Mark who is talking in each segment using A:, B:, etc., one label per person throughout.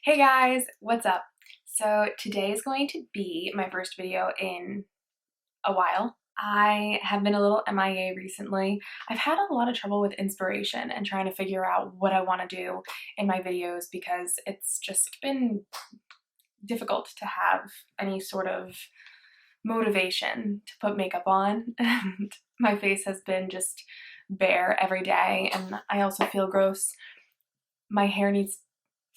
A: Hey guys, what's up? So today is going to be my first video in a while. I have been a little MIA recently. I've had a lot of trouble with inspiration and trying to figure out what I want to do in my videos because it's just been difficult to have any sort of motivation to put makeup on, and my face has been just bare every day, and I also feel gross. My hair needs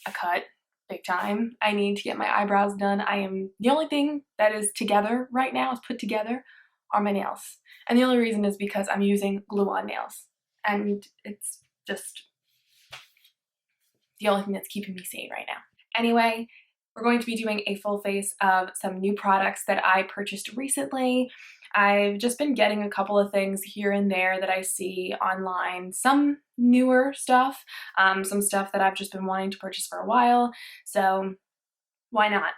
A: a cut big time. I need to get my eyebrows done. The only thing that is together right now, is put together, are my nails. And the only reason is because I'm using glue-on nails. And it's just the only thing that's keeping me sane right now. Anyway, we're going to be doing a full face of some new products that I purchased recently. I've just been getting a couple of things here and there that I see online, some newer stuff, some stuff that I've just been wanting to purchase for a while, so why not?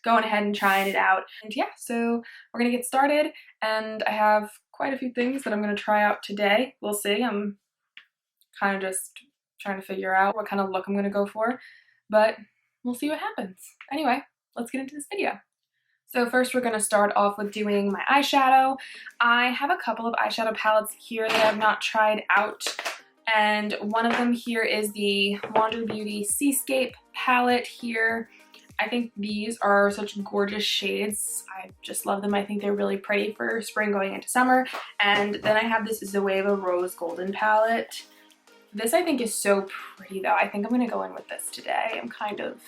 A: Going ahead and trying it out. And yeah, so we're gonna get started, and I have quite a few things that I'm gonna try out today. We'll see. I'm kind of just trying to figure out what kind of look I'm gonna go for, but we'll see what happens. Anyway, let's get into this video. So first we're going to start off with doing my eyeshadow. I have a couple of eyeshadow palettes here that I've not tried out, and one of them here is the Wander Beauty Seascape palette here. I think these are such gorgeous shades. I just love them. I think they're really pretty for spring going into summer. And then I have this Zoeva Rose Golden palette. This I think is so pretty though. I think I'm going to go in with this today. I'm kind of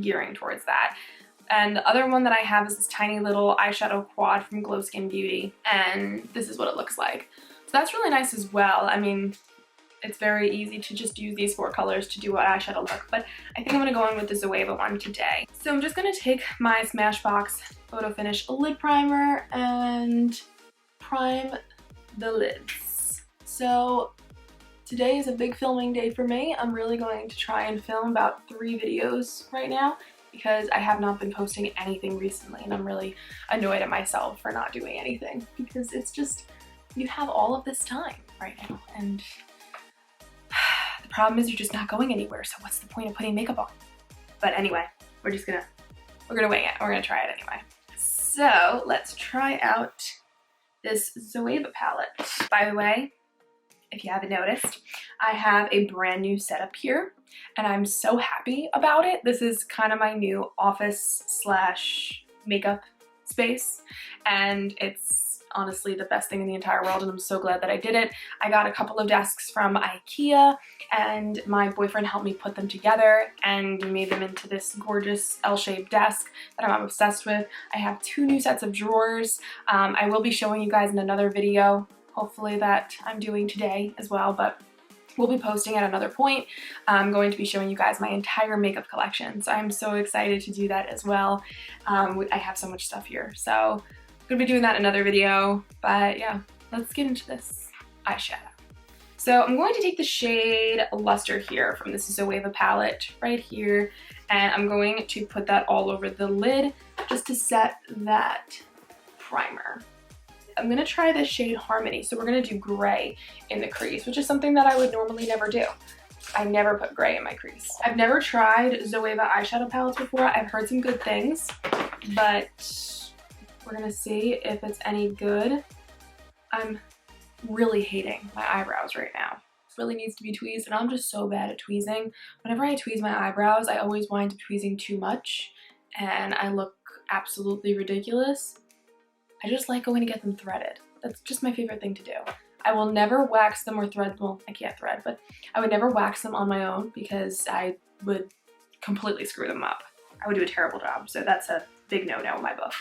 A: gearing towards that. And the other one that I have is this tiny little eyeshadow quad from Glow Skin Beauty, and this is what it looks like. So that's really nice as well. I mean, it's very easy to just use these four colors to do an eyeshadow look, but I think I'm going to go in with the Zoeva one today. So I'm just going to take my Smashbox Photo Finish lid primer and prime the lids. So today is a big filming day for me. I'm really going to try and film about 3 videos right now, because I have not been posting anything recently, and I'm really annoyed at myself for not doing anything, because it's just, you have all of this time right now, and the problem is you're just not going anywhere, so what's the point of putting makeup on? But anyway, we're gonna wing it. We're gonna try it anyway. So let's try out this Zoeva palette. By the way, if you haven't noticed, I have a brand new setup here, and I'm so happy about it. This is kind of my new office slash makeup space, and it's honestly the best thing in the entire world, and I'm so glad that I did it. I got a couple of desks from IKEA, and my boyfriend helped me put them together and made them into this gorgeous L-shaped desk that I'm obsessed with. I have 2 new sets of drawers. I will be showing you guys in another video, hopefully, that I'm doing today as well, but we'll be posting at another point. I'm going to be showing you guys my entire makeup collection, so I'm so excited to do that as well. I have so much stuff here, so I'm gonna be doing that in another video, but yeah, let's get into this eyeshadow. So I'm going to take the shade Luster here from this Zoeva palette right here, and I'm going to put that all over the lid just to set that primer. I'm going to try this shade Harmony, so we're going to do gray in the crease, which is something that I would normally never do. I never put gray in my crease. I've never tried Zoeva eyeshadow palettes before. I've heard some good things, but we're going to see if it's any good. I'm really hating my eyebrows right now. It really needs to be tweezed, and I'm just so bad at tweezing. Whenever I tweeze my eyebrows, I always wind up tweezing too much, and I look absolutely ridiculous. I just like going to get them threaded. That's just my favorite thing to do. I will never wax them or thread, well, I can't thread, but I would never wax them on my own because I would completely screw them up. I would do a terrible job, so that's a big no-no in my book.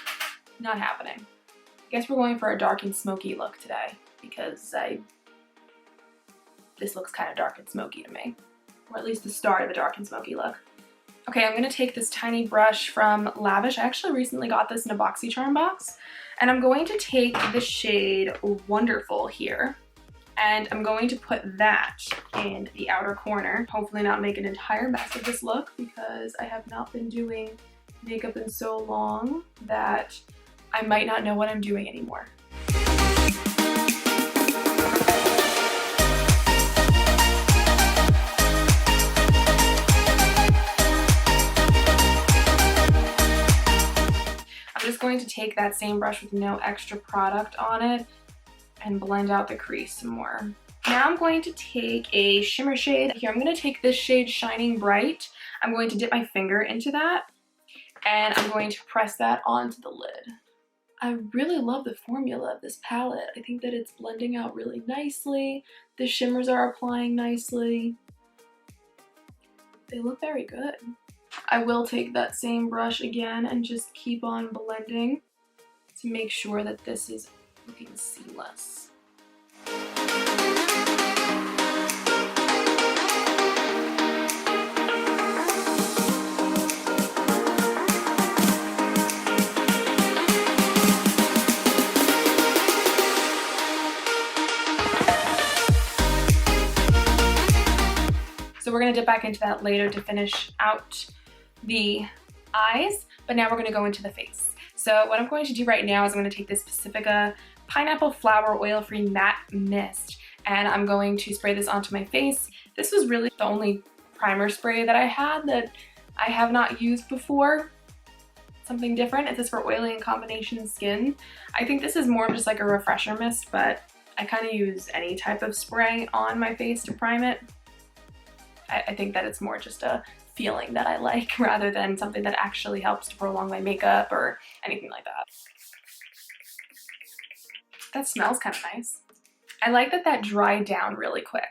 A: Not happening. I guess we're going for a dark and smoky look today because this looks kind of dark and smoky to me, or at least the start of a dark and smoky look. Okay, I'm going to take this tiny brush from Lavish. I actually recently got this in a BoxyCharm box. And I'm going to take the shade Wonderful here, and I'm going to put that in the outer corner. Hopefully not make an entire mess of this look, because I have not been doing makeup in so long that I might not know what I'm doing anymore. going to take that same brush with no extra product on it and blend out the crease some more. Now I'm going to take a shimmer shade. Here, I'm going to take this shade Shining Bright. I'm going to dip my finger into that, and I'm going to press that onto the lid. I really love the formula of this palette. I think that it's blending out really nicely. The shimmers are applying nicely. They look very good. I will take that same brush again and just keep on blending to make sure that this is looking seamless. So we're going to dip back into that later to finish out the eyes, but now we're going to go into the face. So what I'm going to do right now is I'm going to take this Pacifica Pineapple Flower Oil-Free Matte Mist, and I'm going to spray this onto my face. This was really the only primer spray that I had that I have not used before. Something different. It's just for oily and combination skin. I think this is more of just like a refresher mist, but I kind of use any type of spray on my face to prime it. I think that it's more just a feeling that I like rather than something that actually helps to prolong my makeup or anything like that. That smells kind of nice. I like that that dried down really quick.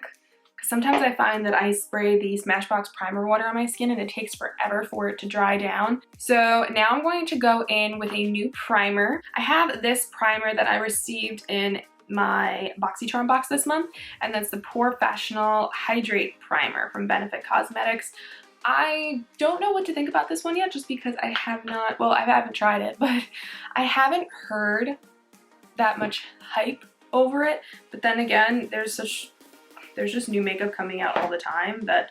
A: Because sometimes I find that I spray the Smashbox primer water on my skin and it takes forever for it to dry down. So now I'm going to go in with a new primer. I have this primer that I received in my BoxyCharm box this month, and that's the Porefessional Hydrate Primer from Benefit Causemetics. I don't know what to think about this one yet, just because I have not, well, I haven't tried it, but I haven't heard that much hype over it. But then again, there's just new makeup coming out all the time that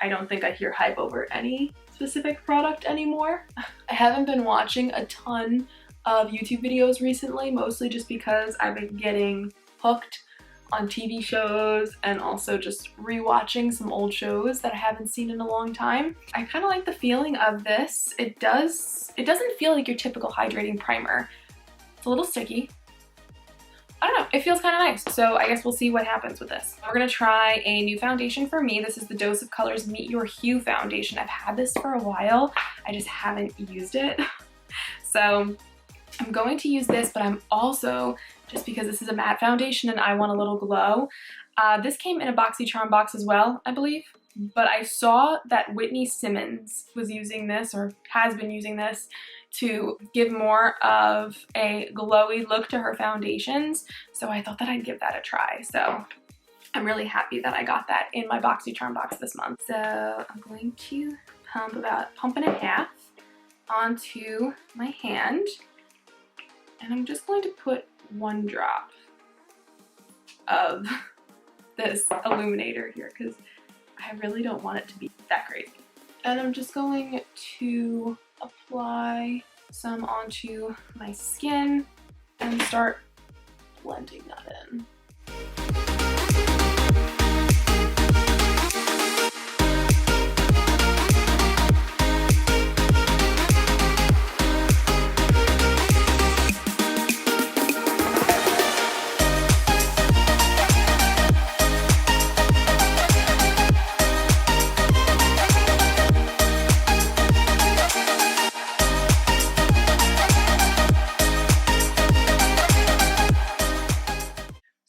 A: I don't think I hear hype over any specific product anymore. I haven't been watching a ton of YouTube videos recently, mostly just because I've been getting hooked on TV shows and also just rewatching some old shows that I haven't seen in a long time. I kind of like the feeling of this. It doesn't feel like your typical hydrating primer. It's a little sticky. I don't know, it feels kind of nice. So I guess we'll see what happens with this. We're gonna try a new foundation for me. This is the Dose of Colors Meet Your Hue foundation. I've had this for a while. I just haven't used it. So I'm going to use this, but I'm also, just because this is a matte foundation and I want a little glow, this came in a BoxyCharm box as well, I believe, but I saw that Whitney Simmons was using this, or has been using this, to give more of a glowy look to her foundations, so I thought that I'd give that a try. So I'm really happy that I got that in my BoxyCharm box this month. So I'm going to pump about pump and a half onto my hand. And I'm just going to put one drop of this illuminator here because I really don't want it to be that great. And I'm just going to apply some onto my skin and start blending that in.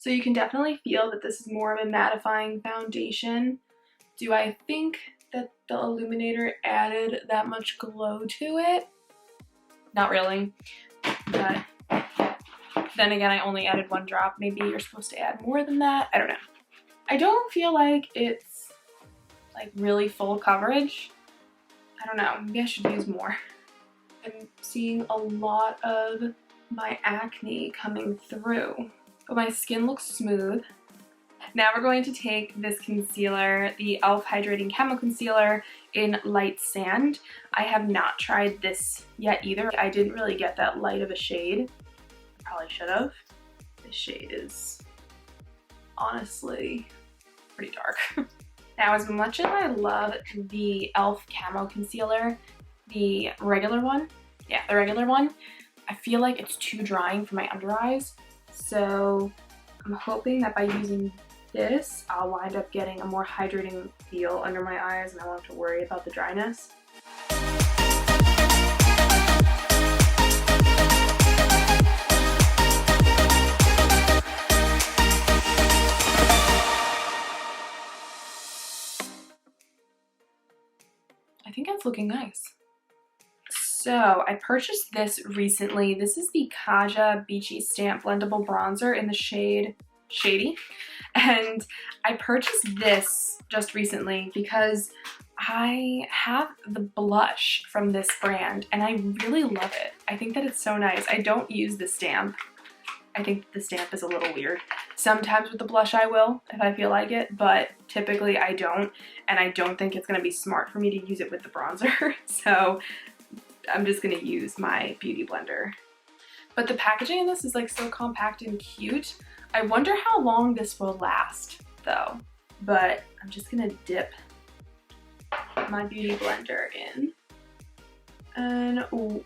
A: So you can definitely feel that this is more of a mattifying foundation. Do I think that the illuminator added that much glow to it? Not really, but then again, I only added one drop. Maybe you're supposed to add more than that. I don't know. I don't feel like it's like really full coverage. I don't know, maybe I should use more. I'm seeing a lot of my acne coming through. But my skin looks smooth. Now we're going to take this concealer, the e.l.f. Hydrating Camo Concealer in Light Sand. I have not tried this yet either. I didn't really get that light of a shade. Probably should have. This shade is honestly pretty dark. Now, as much as I love the e.l.f. Camo Concealer, the regular one, I feel like it's too drying for my under eyes. So I'm hoping that by using this, I'll wind up getting a more hydrating feel under my eyes and I won't have to worry about the dryness. I think it's looking nice. So I purchased this recently. This is the Kaja Beachy Stamp Blendable Bronzer in the shade Shady. And I purchased this just recently because I have the blush from this brand and I really love it. I think that it's so nice. I don't use the stamp. I think the stamp is a little weird. Sometimes with the blush I will, if I feel like it, but typically I don't, and I don't think it's gonna be smart for me to use it with the bronzer, so I'm just gonna use my beauty blender. But the packaging in this is like so compact and cute. I wonder how long this will last though, but I'm just gonna dip my beauty blender in. And ooh.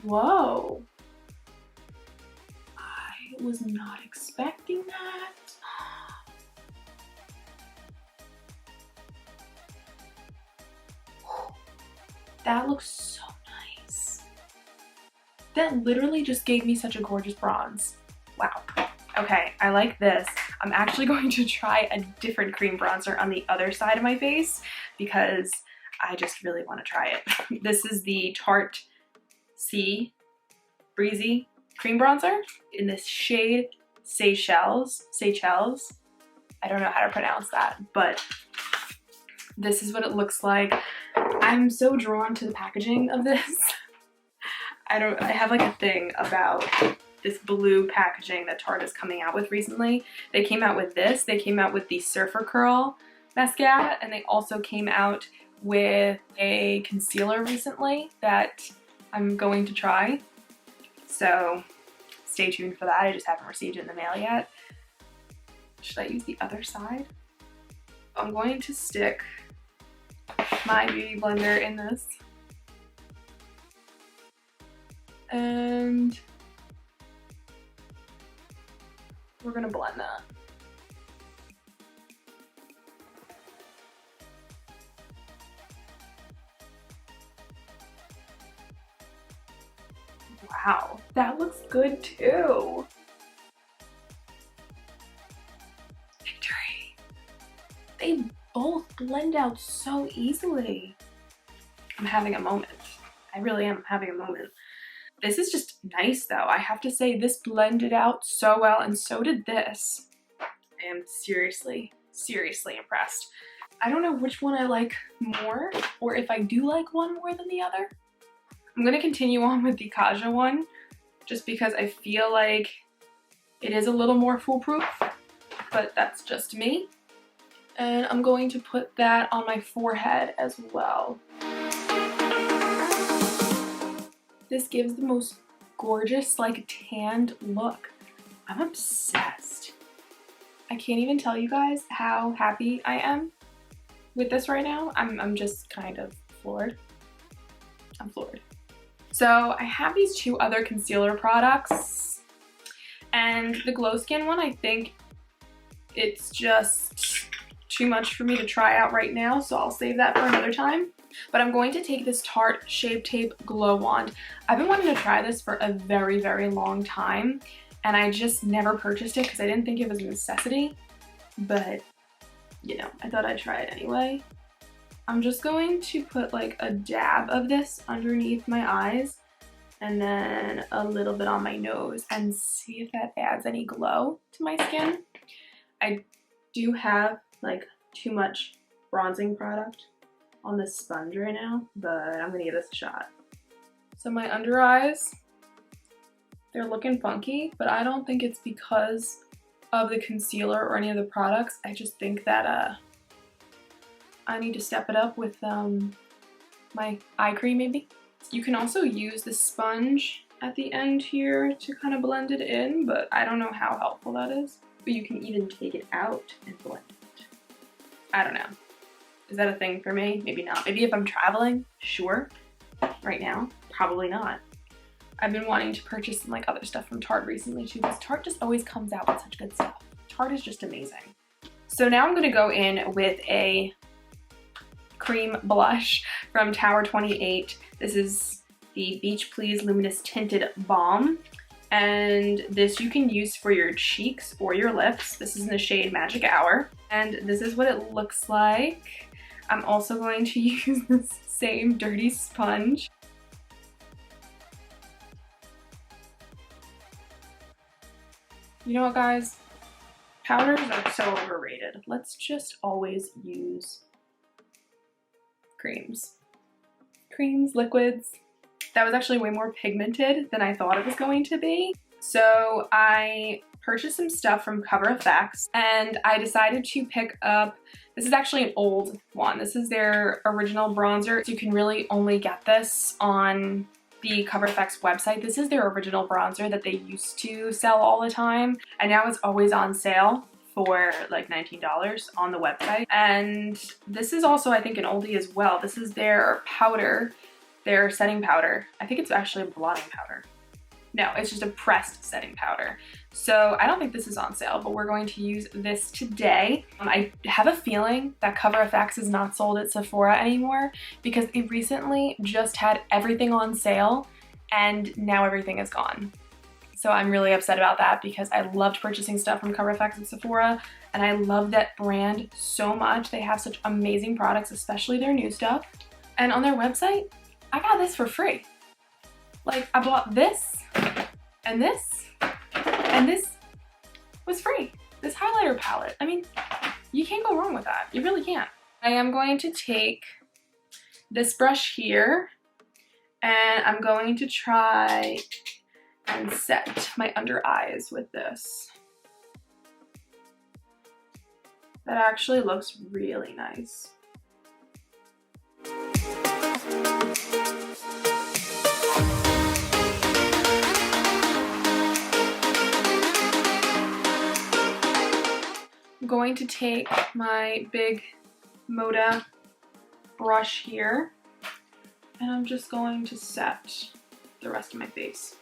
A: Whoa. I was not expecting that. That looks so nice. That literally just gave me such a gorgeous bronze. Wow. Okay, I like this. I'm actually going to try a different cream bronzer on the other side of my face because I just really want to try it. This is the Tarte Breezy cream bronzer in this shade Seychelles. I don't know how to pronounce that, but this is what it looks like. I'm so drawn to the packaging of this. I have like a thing about this blue packaging that Tarte is coming out with recently. They came out with this, they came out with the Surfer Curl mascara, and they also came out with a concealer recently that I'm going to try. So stay tuned for that. I just haven't received it in the mail yet. Should I use the other side? I'm going to stick my beauty blender in this. And we're gonna blend that. Wow, that looks good too. Victory. They both blend out so easily. I'm having a moment. I really am having a moment. This is just nice though. I have to say this blended out so well, and so did this. I am seriously impressed. I don't know which one I like more, or if I do like one more than the other. I'm gonna continue on with the Kaja one, just because I feel like it is a little more foolproof, but that's just me. And I'm going to put that on my forehead as well. This gives the most gorgeous, like, tanned look. I'm obsessed. I can't even tell you guys how happy I am with this right now. I'm just kind of floored. I'm floored. So I have these two other concealer products, and the Glow Skin one, I think it's just too much for me to try out right now, so I'll save that for another time. But I'm going to take this Tarte Shape Tape Glow Wand. I've been wanting to try this for a very, very long time, and I just never purchased it because I didn't think it was a necessity, but you know, I thought I'd try it anyway. I'm just going to put like a dab of this underneath my eyes and then a little bit on my nose and see if that adds any glow to my skin. I do have like too much bronzing product on this sponge right now, but I'm gonna give this a shot. So my under eyes, they're looking funky, but I don't think it's because of the concealer or any of the products. I just think that I need to step it up with my eye cream maybe. You can also use the sponge at the end here to kind of blend it in, but I don't know how helpful that is. But you can even take it out and blend it. I don't know. Is that a thing for me? Maybe not. Maybe if I'm traveling, sure. Right now, probably not. I've been wanting to purchase some like other stuff from Tarte recently too, because Tarte just always comes out with such good stuff. Tarte is just amazing. So now I'm gonna go in with a cream blush from Tower 28. This is the BeachPlease Luminous Tinted Balm. And this you can use for your cheeks or your lips. This is in the shade Magic Hour. And this is what it looks like. I'm also going to use this same dirty sponge. You know what, guys? Powders are so overrated. Let's just always use creams. Creams, liquids. That was actually way more pigmented than I thought it was going to be. So I purchased some stuff from Cover FX and I decided to pick up, this is actually an old one. This is their original bronzer. You can really only get this on the Cover FX website. This is their original bronzer that they used to sell all the time, and now it's always on sale for like $19 on the website. And this is also, I think, an oldie as well. This is their powder, their setting powder. I think it's actually a blotting powder. No, it's just a pressed setting powder. So I don't think this is on sale, but we're going to use this today. I have a feeling that Cover FX is not sold at Sephora anymore because they recently just had everything on sale and now everything is gone. So I'm really upset about that because I loved purchasing stuff from Cover FX at Sephora and I love that brand so much. They have such amazing products, especially their new stuff. And on their website, I got this for free. Like, I bought this and this and this was free. This highlighter palette. I mean, you can't go wrong with that. You really can't. I am going to take this brush here and I'm going to try and set my under eyes with this. That actually looks really nice. I'm going to take my big Moda brush here and I'm just going to set the rest of my face.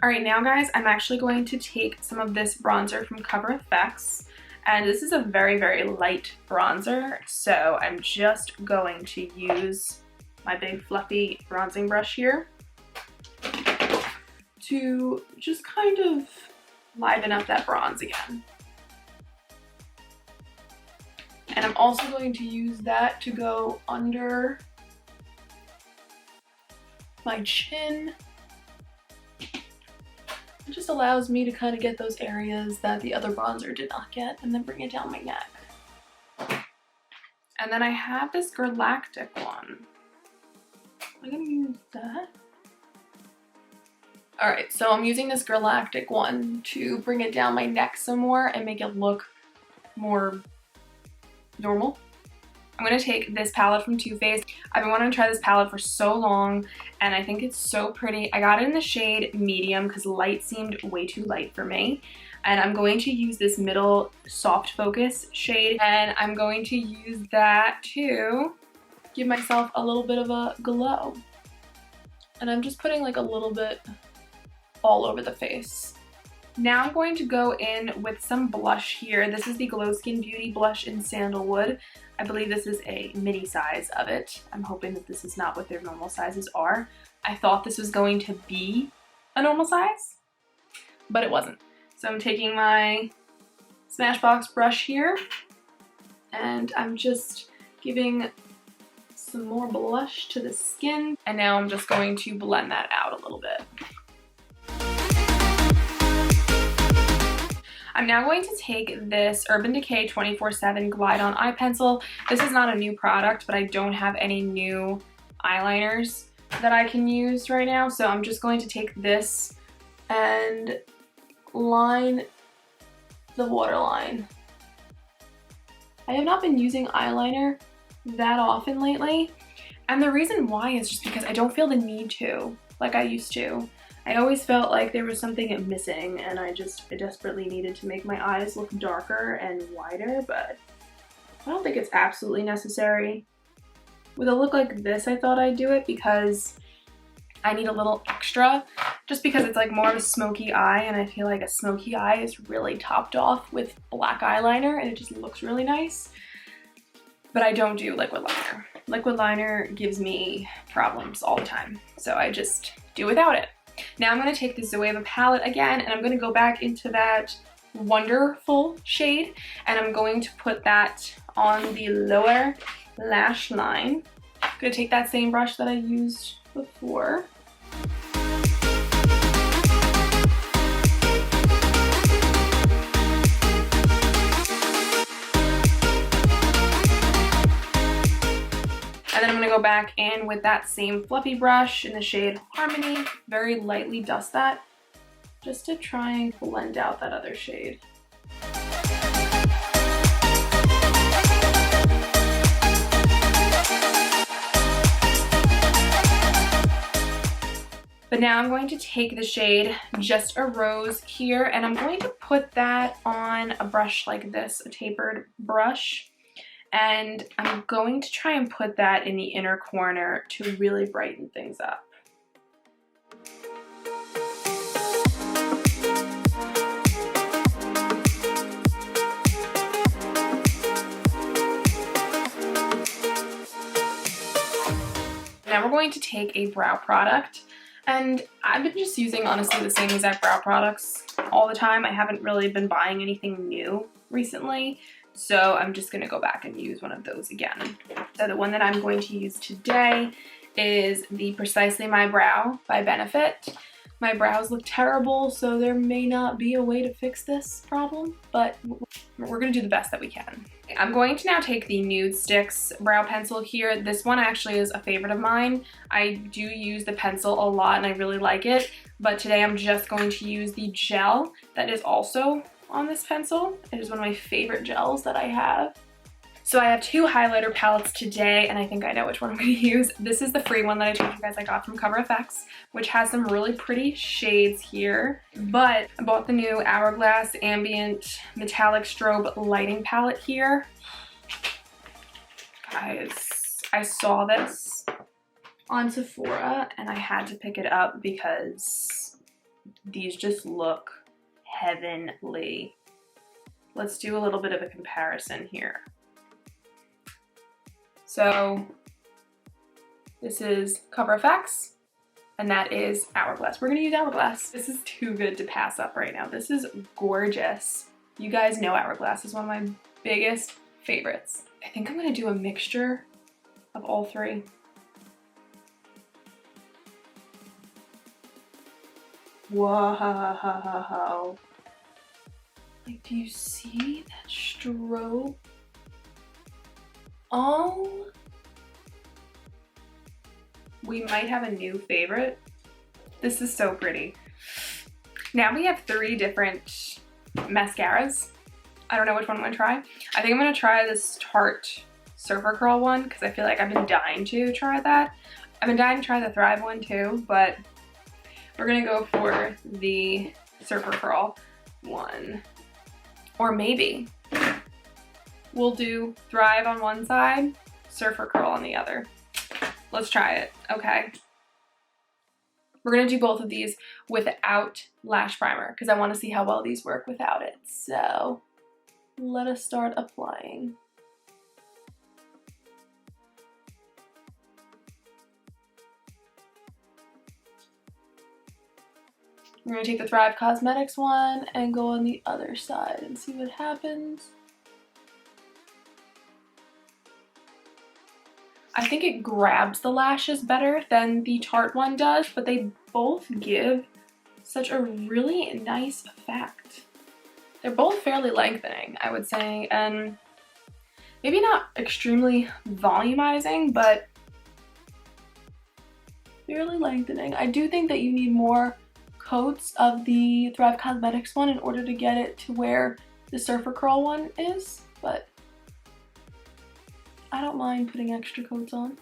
A: Alright, now guys, I'm actually going to take some of this bronzer from Cover FX, and this is a very, very light bronzer, so I'm just going to use my big fluffy bronzing brush here to just kind of liven up that bronze again. And I'm also going to use that to go under my chin. It just allows me to kind of get those areas that the other bronzer did not get and then bring it down my neck. And then I have this Girlactik one. I'm gonna use that. Alright, so I'm using this Girlactik one to bring it down my neck some more and make it look more normal. I'm going to take this palette from Too Faced. I've been wanting to try this palette for so long and I think it's so pretty. I got it in the shade medium because light seemed way too light for me. And I'm going to use this middle soft focus shade and I'm going to use that to give myself a little bit of a glow. And I'm just putting like a little bit all over the face. Now I'm going to go in with some blush here. This is the Glow Skin Beauty blush in Sandalwood. I believe this is a mini size of it. I'm hoping that this is not what their normal sizes are. I thought this was going to be a normal size, but it wasn't. So I'm taking my Smashbox brush here and I'm just giving some more blush to the skin. And now I'm just going to blend that out a little bit. I'm now going to take this Urban Decay 24/7 Glide On Eye Pencil. This is not a new product, but I don't have any new eyeliners that I can use right now. So I'm just going to take this and line the waterline. I have not been using eyeliner that often lately. And the reason why is just because I don't feel the need to like I used to. I always felt like there was something missing and I desperately needed to make my eyes look darker and wider, but I don't think it's absolutely necessary. with a look like this, I thought I'd do it because I need a little extra, just because it's like more of a smoky eye, and I feel like a smoky eye is really topped off with black eyeliner and it just looks really nice. But I don't do liquid liner. Liquid liner gives me problems all the time, so I just do without it. Now I'm going to take the Zoeva palette again, and I'm going to go back into that Wonderful shade, and I'm going to put that on the lower lash line. I'm going to take that same brush that I used before. And then I'm going to go back in with that same fluffy brush in the shade Harmony, very lightly dust that, just to try and blend out that other shade. But now I'm going to take the shade Just a Rose here, and I'm going to put that on a brush like this, a tapered brush. And I'm going to try and put that in the inner corner to really brighten things up. Now we're going to take a brow product, and I've been just using honestly the same exact brow products all the time. I haven't really been buying anything new recently, so I'm just going to go back and use one of those again. So the one that I'm going to use today is the Precisely My Brow by Benefit. My brows look terrible, so there may not be a way to fix this problem, but we're going to do the best that we can. I'm going to now take the Nudestix brow pencil here. This one actually is a favorite of mine. I do use the pencil a lot and I really like it, but today I'm just going to use the gel that is also on this pencil. It is one of my favorite gels that I have. So I have two highlighter palettes today, and I think I know which one I'm going to use. This is the free one that I told you guys I got from Cover FX, which has some really pretty shades here. But I bought the new Hourglass Ambient Metallic Strobe Lighting Palette here. Guys, I saw this on Sephora, and I had to pick it up because these just look heavenly. Let's do a little bit of a comparison here. So this is Cover FX, and that is Hourglass. We're gonna use Hourglass. This is too good to pass up right now. This is gorgeous. You guys know Hourglass is one of my biggest favorites. I think I'm gonna do a mixture of all three. Whoa. Like, do you see that strobe? Oh, we might have a new favorite. This is so pretty. Now we have 3 different mascaras. I don't know which one I'm gonna try. I think I'm gonna try this Tarte Surfer Curl one because I feel like I've been dying to try that. I've been dying to try the Thrive one too, but we're gonna go for the Surfer Curl one. Or maybe we'll do Thrive on one side, Surfer Curl on the other. Let's try it, okay? We're gonna do both of these without lash primer because I wanna see how well these work without it. So let us start applying. We're gonna take the Thrive Causemetics one and go on the other side and see what happens. I think it grabs the lashes better than the Tarte one does, but they both give such a really nice effect. They're both fairly lengthening, I would say, and maybe not extremely volumizing, but fairly lengthening. I do think that you need more coats of the Thrive Causemetics one in order to get it to where the Surfer Curl one is, but I don't mind putting extra coats on.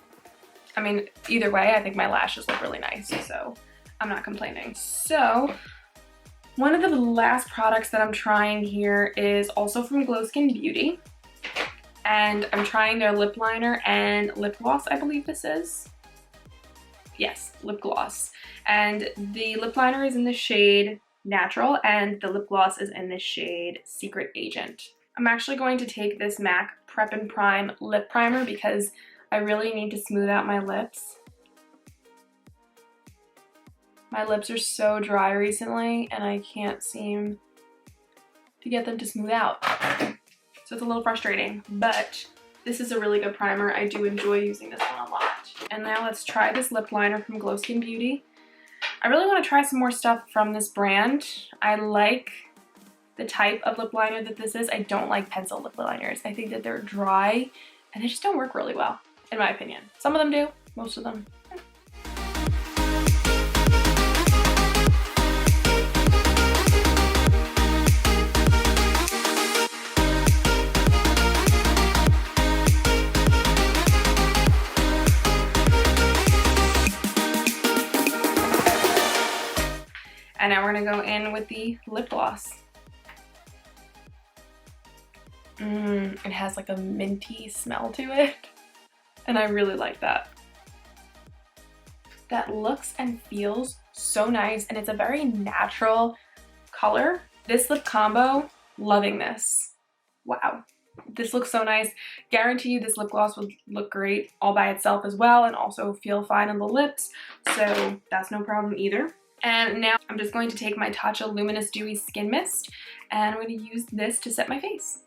A: I mean, either way, I think my lashes look really nice, so I'm not complaining. So, one of the last products that I'm trying here is also from Glow Skin Beauty, and I'm trying their lip liner and lip gloss, I believe this is. Yes, lip gloss. And the lip liner is in the shade Natural and the lip gloss is in the shade Secret Agent. I'm actually going to take this MAC Prep and Prime lip primer because I really need to smooth out my lips. My lips are so dry recently and I can't seem to get them to smooth out. So it's a little frustrating, but this is a really good primer. I do enjoy using this one a lot. And now let's try this lip liner from Glow Skin Beauty. I really want to try some more stuff from this brand. I like the type of lip liner that this is. I don't like pencil lip liners. I think that they're dry and they just don't work really well, in my opinion. Some of them do, most of them. And now we're gonna go in with the lip gloss. It has like a minty smell to it. And I really like that. That looks and feels so nice and it's a very natural color. This lip combo, loving this. Wow. This looks so nice. Guarantee you this lip gloss would look great all by itself as well and also feel fine on the lips. So that's no problem either. And now I'm just going to take my Tatcha Luminous Dewy Skin Mist and I'm going to use this to set my face.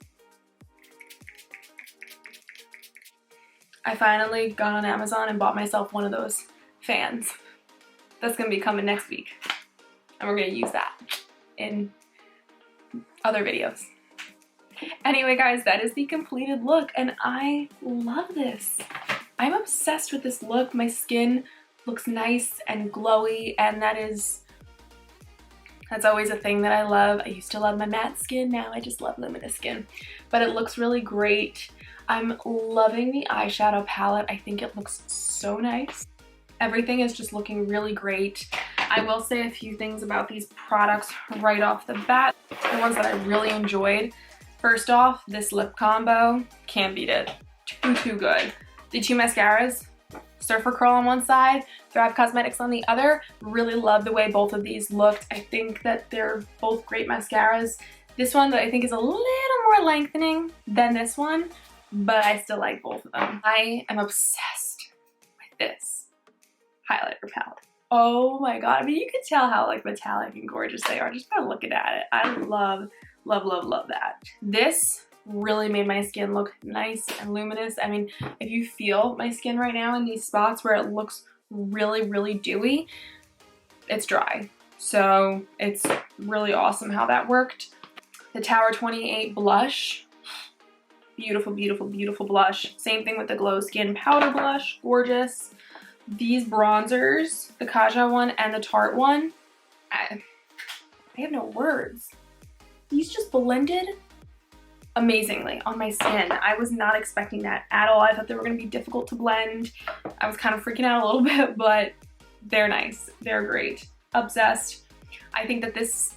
A: I finally got on Amazon and bought myself one of those fans. That's going to be coming next week. And we're going to use that in other videos. Anyway guys, that is the completed look and I love this. I'm obsessed with this look. My skin looks nice and glowy and that's always a thing that I love. I used to love my matte skin, now I just love luminous skin. But it looks really great. I'm loving the eyeshadow palette. I think it looks so nice. Everything is just looking really great. I will say a few things about these products right off the bat. The ones that I really enjoyed. First off, this lip combo, can't beat it. Too good. The two mascaras, Surfer Curl on one side, Thrive Causemetics on the other. Really love the way both of these looked. I think that they're both great mascaras. This one that I think is a little more lengthening than this one, but I still like both of them. I am obsessed with this highlighter palette. Oh my god, I mean you can tell how like metallic and gorgeous they are just by looking at it. I love, love, love, love that. This really made my skin look nice and luminous. I mean, if you feel my skin right now in these spots where it looks really, really dewy, it's dry. So it's really awesome how that worked. The Tower 28 blush, beautiful, beautiful, beautiful blush. Same thing with the Glow Skin powder blush, gorgeous. These bronzers, the Kaja one and the Tarte one, I have no words. These just blended amazingly on my skin. I was not expecting that at all. I thought they were going to be difficult to blend. I was kind of freaking out a little bit, but they're nice. They're great. Obsessed. I think that this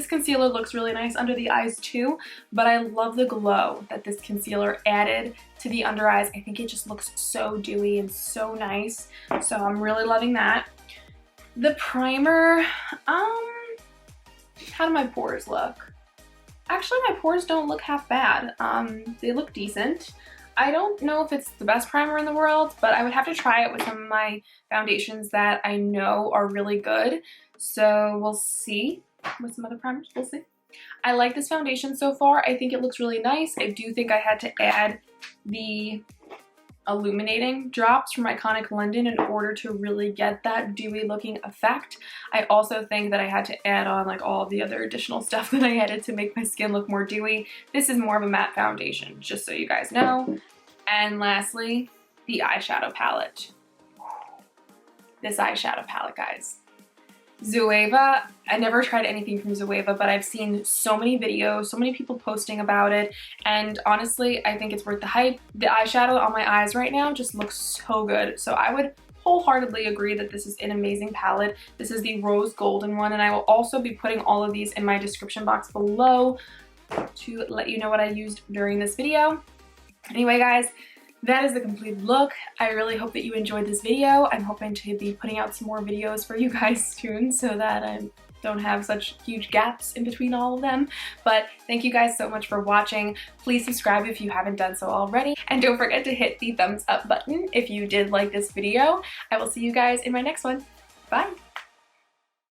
A: concealer looks really nice under the eyes too, but I love the glow that this concealer added to the under eyes. I think it just looks so dewy and so nice. So I'm really loving that. The primer, how do my pores look? Actually, my pores don't look half bad. They look decent. I don't know if it's the best primer in the world, but I would have to try it with some of my foundations that I know are really good. So we'll see. With some other primers, we'll see. I like this foundation so far. I think it looks really nice. I do think I had to add the illuminating drops from Iconic London in order to really get that dewy looking effect. I also think that I had to add on like all the other additional stuff that I added to make my skin look more dewy. This is more of a matte foundation, just so you guys know. And lastly, the eyeshadow palette. This eyeshadow palette, guys. Zoeva, I never tried anything from Zoeva, but I've seen so many videos, so many people posting about it, and honestly, I think it's worth the hype. The eyeshadow on my eyes right now just looks so good, so I would wholeheartedly agree that this is an amazing palette. This is the rose golden one, and I will also be putting all of these in my description box below to let you know what I used during this video. Anyway, guys, that is the complete look. I really hope that you enjoyed this video. I'm hoping to be putting out some more videos for you guys soon so that I don't have such huge gaps in between all of them. But thank you guys so much for watching. Please subscribe if you haven't done so already. And don't forget to hit the thumbs up button if you did like this video. I will see you guys in my next one. Bye!